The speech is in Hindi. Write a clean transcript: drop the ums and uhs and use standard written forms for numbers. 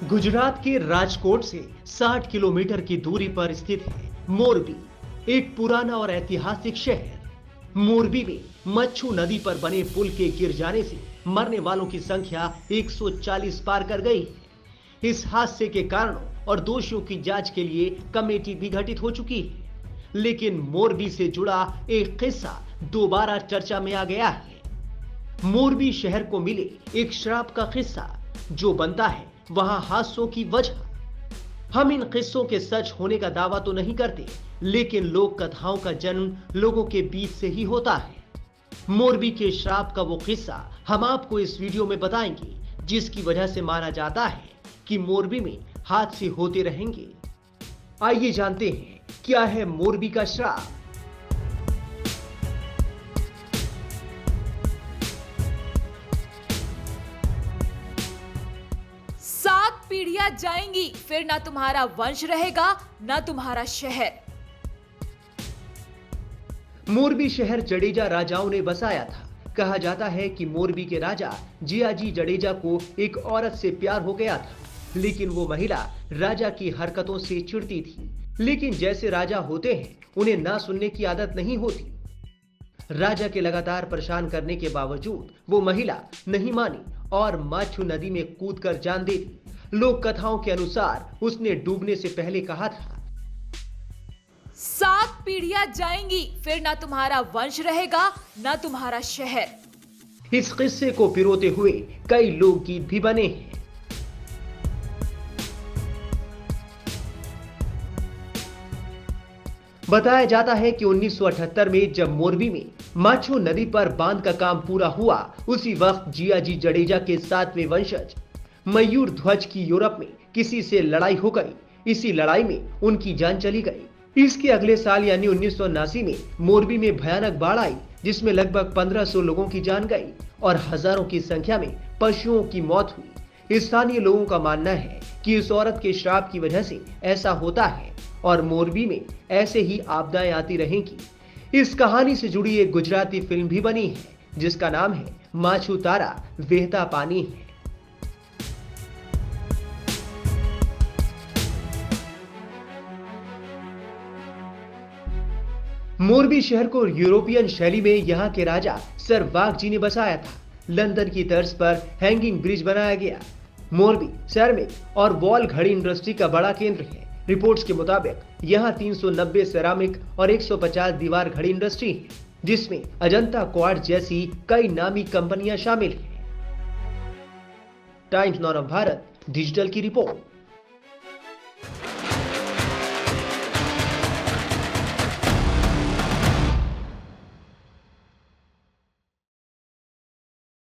गुजरात के राजकोट से 60 किलोमीटर की दूरी पर स्थित है मोरबी, एक पुराना और ऐतिहासिक शहर। मोरबी में मच्छू नदी पर बने पुल के गिर जाने से मरने वालों की संख्या 140 पार कर गई है। इस हादसे के कारणों और दोषियों की जांच के लिए कमेटी भी गठित हो चुकी है, लेकिन मोरबी से जुड़ा एक किस्सा दोबारा चर्चा में आ गया है। मोरबी शहर को मिले एक श्राप का किस्सा जो बनता है वहां हादसों की वजह। हम इन किस्सों के सच होने का दावा तो नहीं करते, लेकिन लोक कथाओं का जन्म लोगों के बीच से ही होता है। मोरबी के श्राप का वो किस्सा हम आपको इस वीडियो में बताएंगे, जिसकी वजह से माना जाता है कि मोरबी में हादसे होते रहेंगे। आइए जानते हैं क्या है मोरबी का श्राप। 7 पीढ़ियां जाएंगी, फिर ना तुम्हारा वंश रहेगा ना तुम्हारा शहर। मोरबी शहर जडेजा राजाओं ने बसाया था। कहा जाता है कि मोरबी के राजा जियाजी जडेजा को एक औरत से प्यार हो गया था, लेकिन वो महिला राजा की हरकतों से चिढ़ती थी। लेकिन जैसे राजा होते हैं, उन्हें ना सुनने की आदत नहीं होती। राजा के लगातार परेशान करने के बावजूद वो महिला नहीं मानी और माछू नदी में कूदकर जान दे दी। लोक कथाओं के अनुसार उसने डूबने से पहले कहा था, 7 पीढ़ियां जाएंगी, फिर ना तुम्हारा वंश रहेगा ना तुम्हारा शहर। इस किस्से को पिरोते हुए कई लोकगीत भी बने हैं। बताया जाता है कि 1978 में जब मोरबी में माछू नदी पर बांध का काम पूरा हुआ, उसी वक्त जियाजी जडेजा के 7वें वंशज मयूर ध्वज की यूरोप में किसी से लड़ाई हो गई। इसी लड़ाई में उनकी जान चली गई। इसके अगले साल यानी 1979 में मोरबी में भयानक बाढ़ आई, जिसमें लगभग 1500 लोगों की जान गई और हजारों की संख्या में पशुओं की मौत हुई। स्थानीय लोगों का मानना है कि इस औरत के श्राप की वजह से ऐसा होता है और मोरबी में ऐसे ही आपदाएं आती रहेंगी। इस कहानी से जुड़ी एक गुजराती फिल्म भी बनी है, जिसका नाम है माछू तारा वेहता पानी है। मोरबी शहर को यूरोपियन शैली में यहाँ के राजा सर वाघजी ने बसाया था। लंदन की तर्ज पर हैंगिंग ब्रिज बनाया गया। मोरबी सिरेमिक और वॉल घड़ी इंडस्ट्री का बड़ा केंद्र है। रिपोर्ट्स के मुताबिक यहाँ 390 सिरेमिक और 150 दीवार घड़ी इंडस्ट्री है, जिसमें अजंता क्वार्ट्ज जैसी कई नामी कंपनियां शामिल हैं। Times none of Bharat digital की रिपोर्ट।